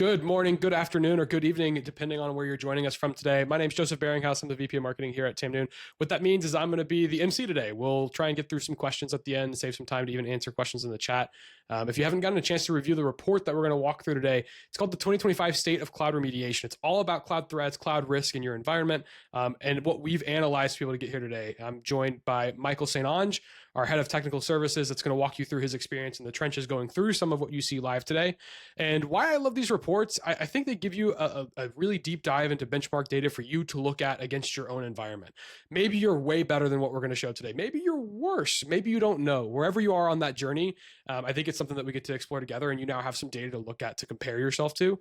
Good morning, good afternoon, or good evening, depending on where you're joining us from today. My name is Joseph Beringhouse. I'm the VP of Marketing here at Tamnoon. What that means is I'm going to be the MC today. We'll try and get through some questions at the end, save some time to even answer questions in the chat. If you haven't gotten a chance to review the report that we're going to walk through today, it's called the 2025 State of Cloud Remediation. It's all about cloud threats, cloud risk in your environment, and what we've analyzed to be able to get here today. I'm joined by Michael St. Onge, our head of technical services, that's going to walk you through his experience in the trenches going through some of what you see live today. And why I love these reports, I think they give you a really deep dive into benchmark data for you to look at against your own environment. Maybe you're way better than what we're going to show today. Maybe you're worse. Maybe you don't know. Wherever you are on that journey, I think it's something that we get to explore together, and you now have some data to look at to compare yourself to.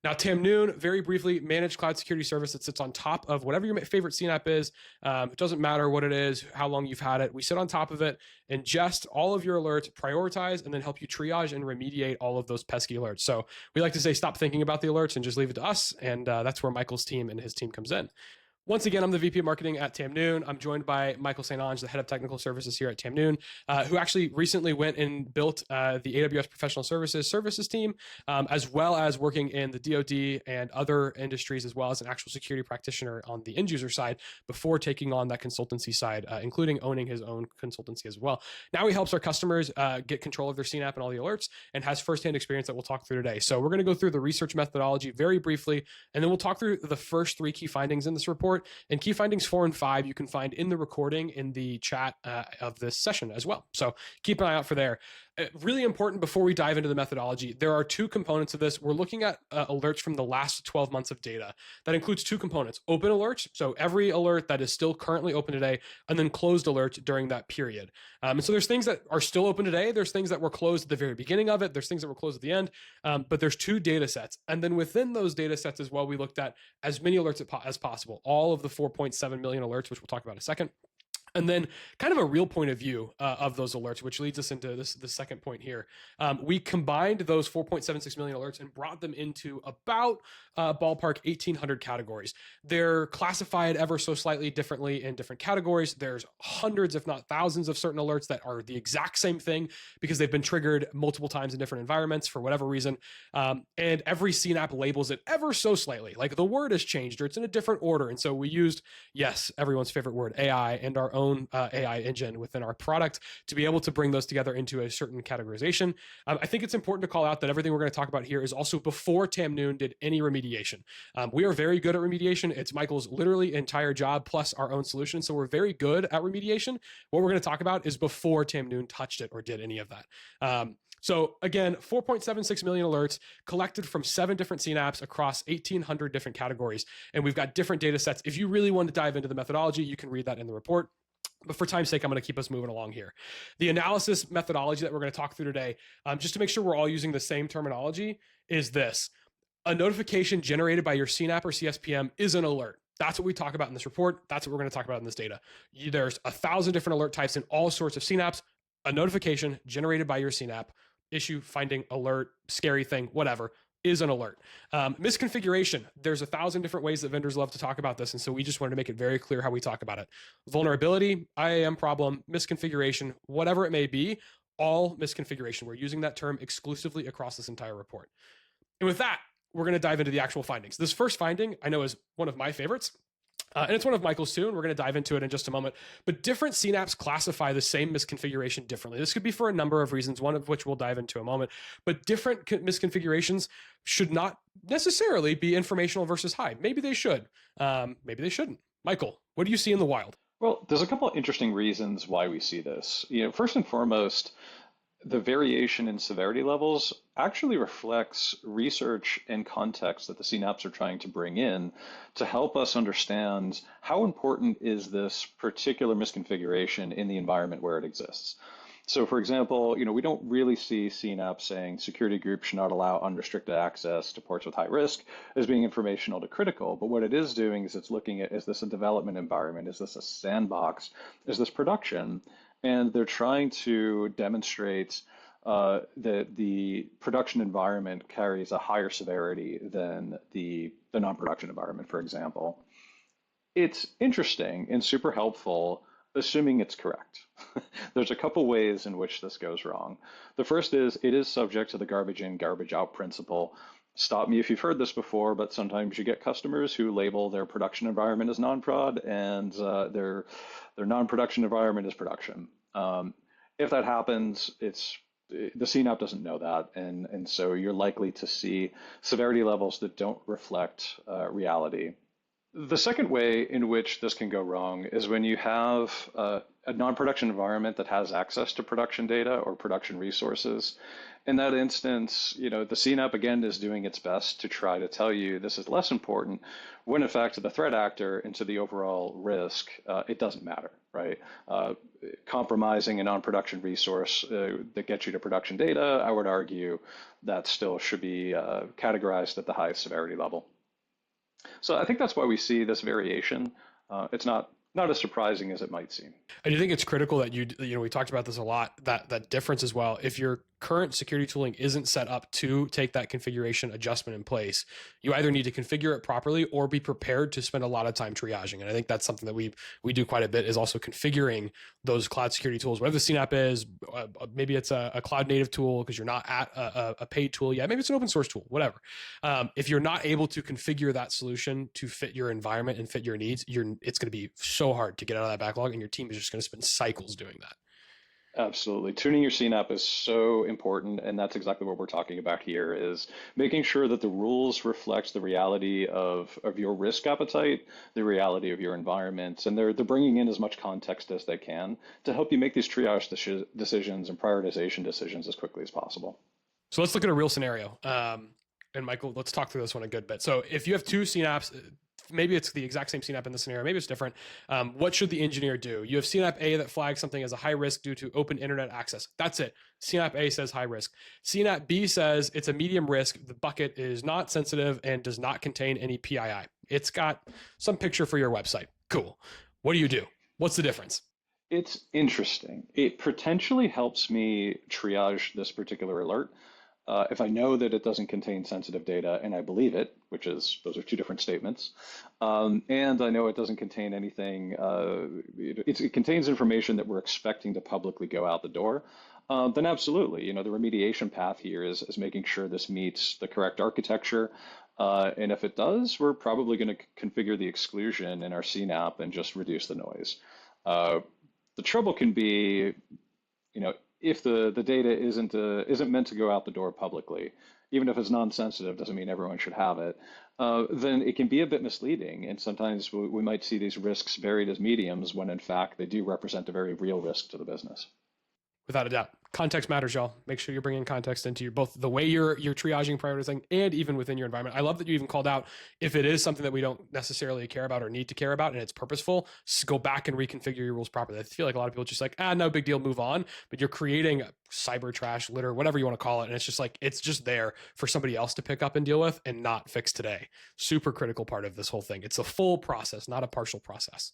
Now, Tamnoon, very briefly, managed cloud security service that sits on top of whatever your favorite CNAP is. It doesn't matter what it is, how long you've had it. We sit on top of it, ingest all of your alerts, prioritize, and then help you triage and remediate all of those pesky alerts. So we like to say, stop thinking about the alerts and just leave it to us. And that's where Michael's team and his team comes in. Once again, I'm the VP of Marketing at Tamnoon. I'm joined by Michael St. Onge, the head of technical services here at Tamnoon, who actually recently went and built the AWS professional services team, as well as working in the DoD and other industries, as well as an actual security practitioner on the end user side before taking on that consultancy side, including owning his own consultancy as well. Now he helps our customers get control of their CNAP and all the alerts, and has firsthand experience that we'll talk through today. So we're going to go through the research methodology very briefly, and then we'll talk through the first three key findings in this report. And key findings 4 and 5 you can find in the recording in the chat of this session as well. So keep an eye out for there. Really important before we dive into the methodology, there are two components of this. We're looking at alerts from the last 12 months of data. That includes two components: open alerts, so every alert that is still currently open today, and then closed alerts during that period. And so there's things that are still open today. There's things that were closed at the very beginning of it. There's things that were closed at the end. But there's two data sets. And then within those data sets as well, we looked at as many alerts as possible, all of the 4.7 million alerts, which we'll talk about in a second. And then kind of a real point of view of those alerts, which leads us into the second point here. We combined those 4.76 million alerts and brought them into about ballpark 1,800 categories. They're classified ever so slightly differently in different categories. There's hundreds, if not thousands, of certain alerts that are the exact same thing because they've been triggered multiple times in different environments for whatever reason. And every CNAP labels it ever so slightly. Like the word has changed or it's in a different order. And so we used, yes, everyone's favorite word, AI, and our own AI engine within our product to be able to bring those together into a certain categorization. I think it's important to call out that everything we're going to talk about here is also before Tamnoon did any remediation. We are very good at remediation. It's Michael's literally entire job plus our own solution. So we're very good at remediation. What we're going to talk about is before Tamnoon touched it or did any of that. So again, 4.76 million alerts collected from 7 different CNAPs across 1,800 different categories. And we've got different data sets. If you really want to dive into the methodology, you can read that in the report. But for time's sake, I'm going to keep us moving along here. The analysis methodology that we're going to talk through today, just to make sure we're all using the same terminology, is this. A notification generated by your CNAP or CSPM is an alert. That's what we talk about in this report. That's what we're going to talk about in this data. There's 1,000 different alert types in all sorts of CNAPs. A notification generated by your CNAP, issue, finding, alert, scary thing, whatever, is an alert. Misconfiguration, there's 1,000 different ways that vendors love to talk about this. And so we just wanted to make it very clear how we talk about it. Vulnerability, IAM problem, misconfiguration, whatever it may be, all misconfiguration. We're using that term exclusively across this entire report. And with that, we're going to dive into the actual findings. This first finding I know is one of my favorites. And it's one of Michael's too, and we're going to dive into it in just a moment. But different CNAPs classify the same misconfiguration differently. This could be for a number of reasons, one of which we'll dive into in a moment. But different misconfigurations should not necessarily be informational versus high. Maybe they should. Maybe they shouldn't. Michael, what do you see in the wild? Well, there's a couple of interesting reasons why we see this. First and foremost, the variation in severity levels actually reflects research and context that the CNAPs are trying to bring in to help us understand how important is this particular misconfiguration in the environment where it exists. So for example, we don't really see CNAP saying security groups should not allow unrestricted access to ports with high risk as being informational to critical. But what it is doing is it's looking at, is this a development environment? Is this a sandbox? Is this production? And they're trying to demonstrate that the production environment carries a higher severity than the non-production environment, for example. It's interesting and super helpful, assuming it's correct. There's a couple ways in which this goes wrong. The first is it is subject to the garbage in, garbage out principle. Stop me if you've heard this before, but sometimes you get customers who label their production environment as non-prod and their non-production environment is production. If that happens, the CNAP doesn't know that, and so you're likely to see severity levels that don't reflect reality. The second way in which this can go wrong is when you have a non-production environment that has access to production data or production resources. In that instance, the CNAP again is doing its best to try to tell you this is less important, when in fact to the threat actor and to the overall risk, it doesn't matter, right? Compromising a non-production resource that gets you to production data, I would argue that still should be categorized at the highest severity level. So I think that's why we see this variation. It's not as surprising as it might seem. I do think it's critical that we talked about this a lot, that difference as well. If your current security tooling isn't set up to take that configuration adjustment in place, you either need to configure it properly or be prepared to spend a lot of time triaging. And I think that's something that we do quite a bit, is also configuring those cloud security tools, whatever the CNAP is. Maybe it's a cloud native tool because you're not at a paid tool yet. Maybe it's an open source tool, whatever. If you're not able to configure that solution to fit your environment and fit your needs, it's going to be so hard to get out of that backlog, and your team is just going to spend cycles doing that. Absolutely. Tuning your CNAP is so important, and that's exactly what we're talking about here, is making sure that the rules reflect the reality of your risk appetite, the reality of your environment, and they're bringing in as much context as they can to help you make these triage decisions and prioritization decisions as quickly as possible. So let's look at a real scenario. And Michael, let's talk through this one a good bit. So if you have two CNAPs, maybe it's the exact same CNAP in the scenario, maybe it's different. What should the engineer do? You have CNAP A that flags something as a high risk due to open internet access. That's it. CNAP A says high risk. CNAP B says it's a medium risk. The bucket is not sensitive and does not contain any PII. It's got some picture for your website. Cool. What do? What's the difference? It's interesting. It potentially helps me triage this particular alert. If I know that it doesn't contain sensitive data and I believe it, those are two different statements, and I know it doesn't contain anything, it contains information that we're expecting to publicly go out the door, then absolutely, the remediation path here is making sure this meets the correct architecture. And if it does, we're probably going to configure the exclusion in our CNAP and just reduce the noise. The trouble can be, if the data isn't meant to go out the door publicly, even if it's non-sensitive, doesn't mean everyone should have it, then it can be a bit misleading. And sometimes we might see these risks buried as mediums when in fact they do represent a very real risk to the business. Without a doubt. Context matters, y'all. Make sure you're bringing context into both the way you're triaging, prioritizing, and even within your environment. I love that you even called out, if it is something that we don't necessarily care about or need to care about and it's purposeful, go back and reconfigure your rules properly. I feel like a lot of people just like, no big deal, move on. But you're creating cyber trash, litter, whatever you want to call it. And it's just there for somebody else to pick up and deal with and not fix today. Super critical part of this whole thing. It's a full process, not a partial process.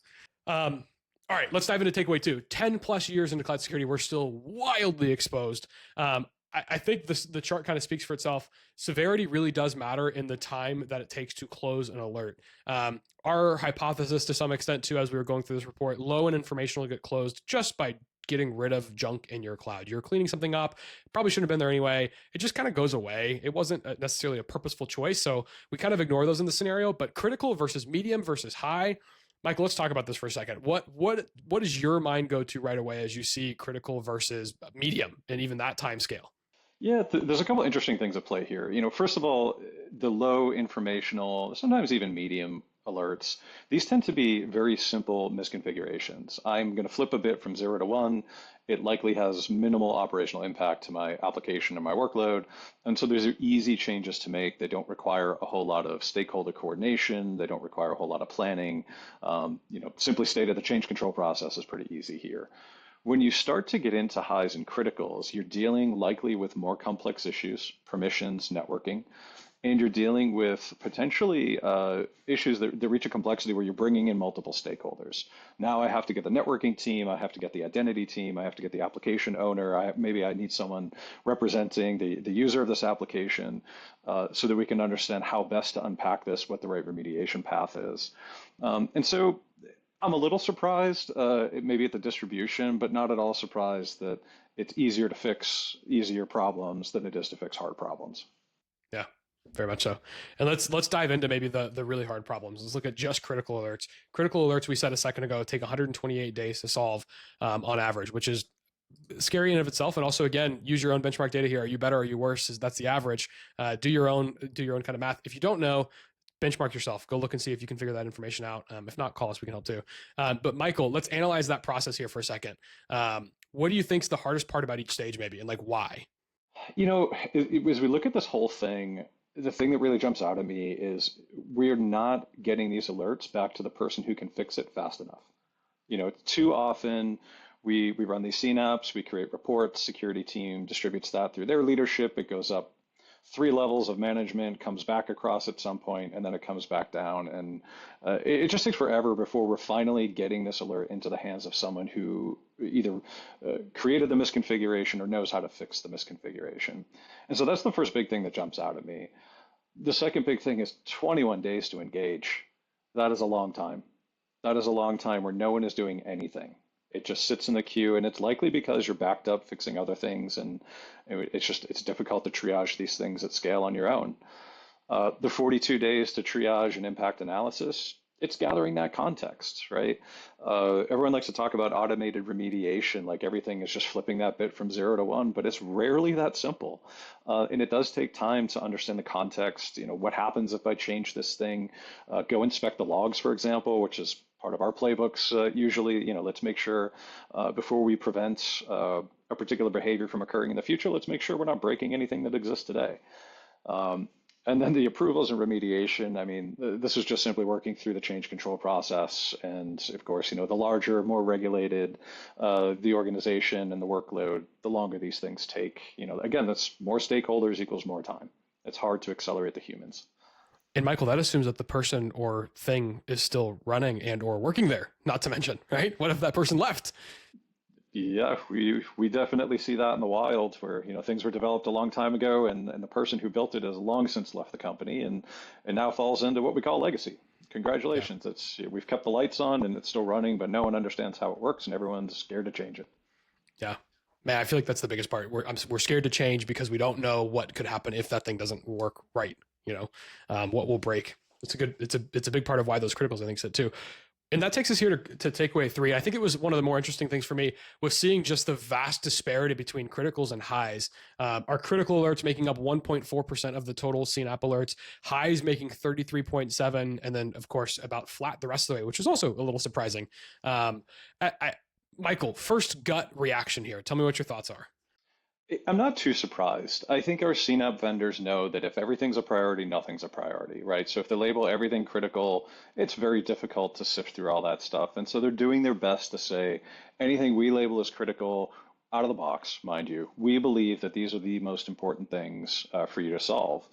All right, let's dive into takeaway 2. 10 plus years into cloud security, we're still wildly exposed. I think the chart kind of speaks for itself. Severity really does matter in the time that it takes to close an alert. Our hypothesis to some extent too, as we were going through this report, low and information will get closed just by getting rid of junk in your cloud. You're cleaning something up, probably shouldn't have been there anyway. It just kind of goes away. It wasn't necessarily a purposeful choice. So we kind of ignore those in the scenario, but critical versus medium versus high. Michael, let's talk about this for a second. What does your mind go to right away as you see critical versus medium and even that time scale? Yeah, there's a couple interesting things at play here. First of all, the low informational, sometimes even medium alerts, these tend to be very simple misconfigurations. I'm going to flip a bit from 0 to 1. It likely has minimal operational impact to my application and my workload. And so there's easy changes to make. They don't require a whole lot of stakeholder coordination. They don't require a whole lot of planning. Simply stated, the change control process is pretty easy here. When you start to get into highs and criticals, you're dealing likely with more complex issues, permissions, networking, and you're dealing with potentially issues that reach a complexity where you're bringing in multiple stakeholders. Now I have to get the networking team, I have to get the identity team, I have to get the application owner, maybe I need someone representing the user of this application so that we can understand how best to unpack this, what the right remediation path is. And so I'm a little surprised, maybe at the distribution, but not at all surprised that it's easier to fix easier problems than it is to fix hard problems. Yeah. Very much so. And let's dive into maybe the really hard problems. Let's look at just critical alerts. Critical alerts, we said a second ago, take 128 days to solve on average, which is scary in of itself. And also, again, use your own benchmark data here. Are you better? Are you worse? That's the average. Do your own kind of math. If you don't know, benchmark yourself. Go look and see if you can figure that information out. If not, call us. We can help too. But Michael, let's analyze that process here for a second. What do you think is the hardest part about each stage, maybe, and like why? As we look at this whole thing, the thing that really jumps out at me is we're not getting these alerts back to the person who can fix it fast enough. Too often we run these CNAPs, we create reports, security team distributes that through their leadership. It goes up 3 levels of management, comes back across at some point, and then it comes back down. And it just takes forever before we're finally getting this alert into the hands of someone who either created the misconfiguration or knows how to fix the misconfiguration. And so that's the first big thing that jumps out at me. The second big thing is 21 days to engage. That is a long time. That is a long time where no one is doing anything. It just sits in the queue, and it's likely because you're backed up fixing other things, and it's difficult to triage these things at scale on your own. The 42 days to triage and impact analysis, it's gathering that context, right? Everyone likes to talk about automated remediation, like everything is just flipping that bit from 0 to 1, but it's rarely that simple. And it does take time to understand the context. What happens if I change this thing? Go inspect the logs, for example, which is part of our playbooks usually. Let's make sure before we prevent a particular behavior from occurring in the future, let's make sure we're not breaking anything that exists today. And then the approvals and remediation, I mean, this is just simply working through the change control process. And of course, the larger, more regulated the organization and the workload, the longer these things take. Again, that's more stakeholders equals more time. It's hard to accelerate the humans. And Michael, that assumes that the person or thing is still running and or working there, not to mention, right? What if that person left? Yeah, we definitely see that in the wild where, things were developed a long time ago and the person who built it has long since left the company and now falls into what we call legacy. Yeah. Congratulations. We've kept the lights on and it's still running, but no one understands how it works and everyone's scared to change it. Yeah. Man, I feel like that's the biggest part. We're scared to change because we don't know what could happen if that thing doesn't work right. What will break. It's a big part of why those criticals, I think, said too. And that takes us here to takeaway 3. I think it was one of the more interesting things for me was seeing just the vast disparity between criticals and highs. Our critical alerts making up 1.4% of the total CNAP alerts, highs making 33.7, and then of course about flat the rest of the way, which is also a little surprising. Michael, first gut reaction here. Tell me what your thoughts are. I'm not too surprised. I think our CNAP vendors know that if everything's a priority, nothing's a priority, right? So if they label everything critical, it's very difficult to sift through all that stuff. And so they're doing their best to say anything we label as critical out of the box, mind you, we believe that these are the most important things for you to solve.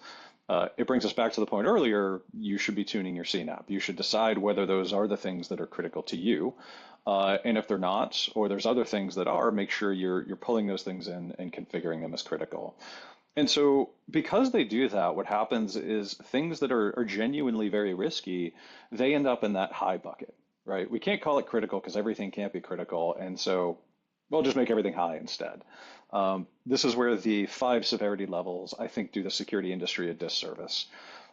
It brings us back to the point earlier, you should be tuning your CNAP. You should decide whether those are the things that are critical to you. And if they're not, or there's other things that are, make sure you're pulling those things in and configuring them as critical. And so because they do that, what happens is things that are genuinely very risky, they end up in that high bucket, right? We can't call it critical because everything can't be critical. And so we'll just make everything high instead. This is where the 5 severity levels, I think, do the security industry a disservice.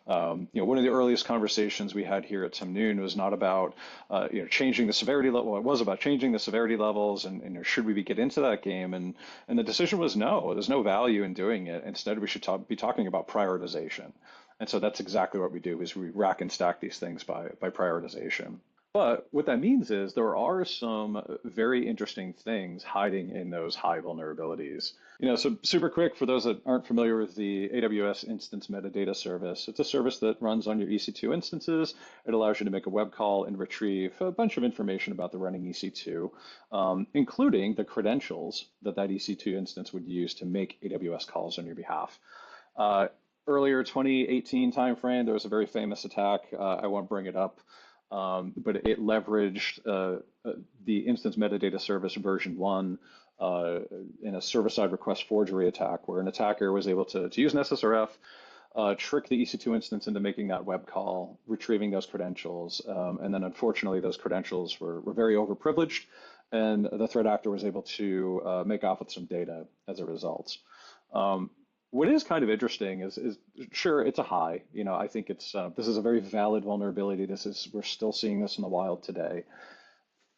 One of the earliest conversations we had here at Tamnoon was not about, changing the severity level. It was about changing the severity levels, and should we get into that game? And the decision was no. There's no value in doing it. Instead, we should be talking about prioritization. And so that's exactly what we do: is we rack and stack these things by prioritization. But what that means is there are some very interesting things hiding in those high vulnerabilities. So super quick for those that aren't familiar with the AWS Instance Metadata Service, it's a service that runs on your EC2 instances. It allows you to make a web call and retrieve a bunch of information about the running EC2, including the credentials that EC2 instance would use to make AWS calls on your behalf. Earlier 2018 timeframe, there was a very famous attack. I won't bring it up. But it leveraged the Instance Metadata Service version 1 in a server-side request forgery attack, where an attacker was able to use an SSRF, trick the EC2 instance into making that web call, retrieving those credentials, and then unfortunately those credentials were very overprivileged, and the threat actor was able to make off with some data as a result. What is kind of interesting is sure it's a high. I think it's this is a very valid vulnerability. We're still seeing this in the wild today.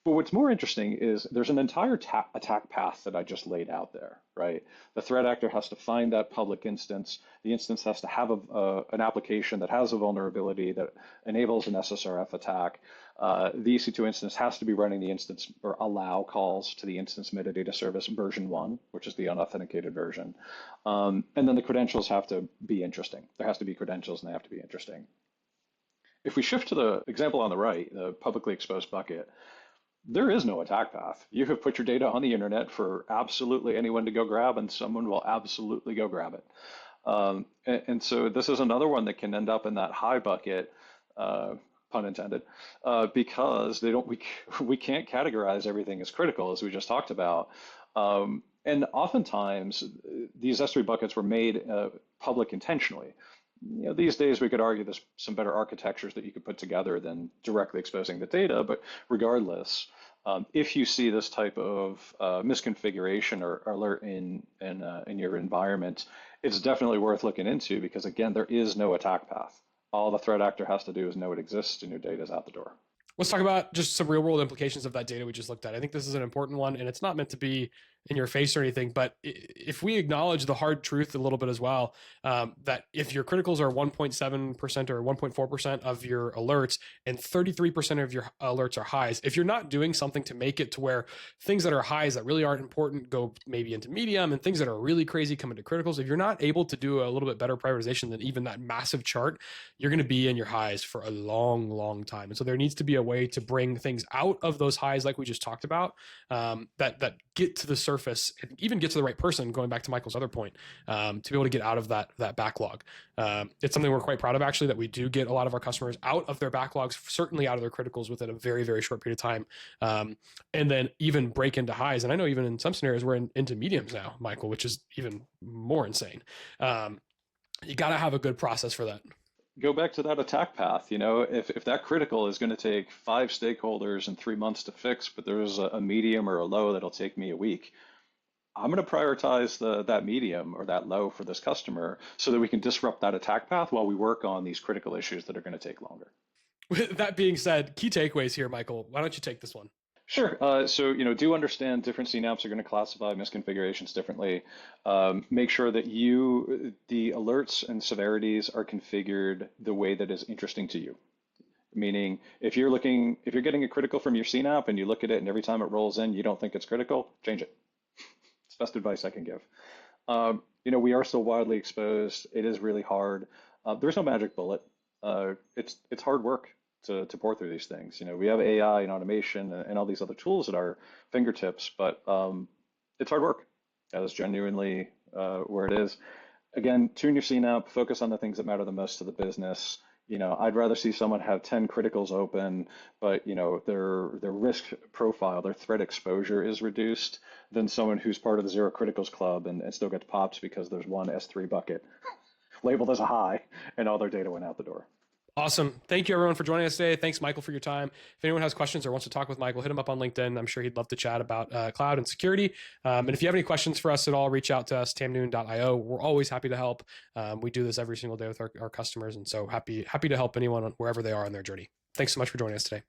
But what's more interesting is there's an entire attack path that I just laid out there, right? The threat actor has to find that public instance. The instance has to have an application that has a vulnerability that enables an SSRF attack. The EC2 instance has to be running the instance or allow calls to the instance metadata service version 1, which is the unauthenticated version. And then the credentials have to be interesting. There has to be credentials and they have to be interesting. If we shift to the example on the right, the publicly exposed bucket, there is no attack path. You have put your data on the internet for absolutely anyone to go grab, and someone will absolutely go grab it. And so this is another one that can end up in that high bucket, pun intended, because we can't categorize everything as critical, as we just talked about. And oftentimes, these S3 buckets were made public intentionally. These days we could argue there's some better architectures that you could put together than directly exposing the data, but regardless, if you see this type of misconfiguration or alert in your environment, it's definitely worth looking into because again, there is no attack path. All the threat actor has to do is know it exists and your data is out the door. Let's talk about just some real world implications of that data we just looked at. I think this is an important one, and it's not meant to be in your face or anything, but if we acknowledge the hard truth a little bit as well, that if your criticals are 1.7% or 1.4% of your alerts and 33% of your alerts are highs, if you're not doing something to make it to where things that are highs that really aren't important go maybe into medium and things that are really crazy come into criticals, if you're not able to do a little bit better prioritization than even that massive chart, you're going to be in your highs for a long, long time. And so there needs to be a way to bring things out of those highs like we just talked about, that get to the surface and even get to the right person, going back to Michael's other point, to be able to get out of that backlog. It's something we're quite proud of, actually, that we do get a lot of our customers out of their backlogs, certainly out of their criticals within a very, very short period of time, and then even break into highs. And I know even in some scenarios we're into mediums now, Michael, which is even more insane. You got to have a good process for that. Go back to that attack path. If that critical is going to take 5 stakeholders and 3 months to fix, but there's a medium or a low that'll take me a week, I'm going to prioritize that medium or that low for this customer so that we can disrupt that attack path while we work on these critical issues that are going to take longer. With that being said, key takeaways here, Michael. Why don't you take this one? Sure. So, do understand different CNAPs are going to classify misconfigurations differently. Make sure that the alerts and severities are configured the way that is interesting to you. Meaning, if you're getting a critical from your CNAP and you look at it and every time it rolls in, you don't think it's critical, change it. It's best advice I can give. We are so widely exposed. It is really hard. There's no magic bullet. It's hard work to pore through these things. We have AI and automation and all these other tools at our fingertips, but it's hard work. That is genuinely where it is. Again, tune your CNAP, focus on the things that matter the most to the business. I'd rather see someone have 10 criticals open, but their risk profile, their threat exposure is reduced than someone who's part of the zero criticals club and still gets popped because there's one S3 bucket labeled as a high and all their data went out the door. Awesome. Thank you, everyone, for joining us today. Thanks, Michael, for your time. If anyone has questions or wants to talk with Michael, hit him up on LinkedIn. I'm sure he'd love to chat about cloud and security. And if you have any questions for us at all, reach out to us, tamnoon.io. We're always happy to help. We do this every single day with our customers. And so happy to help anyone wherever they are on their journey. Thanks so much for joining us today.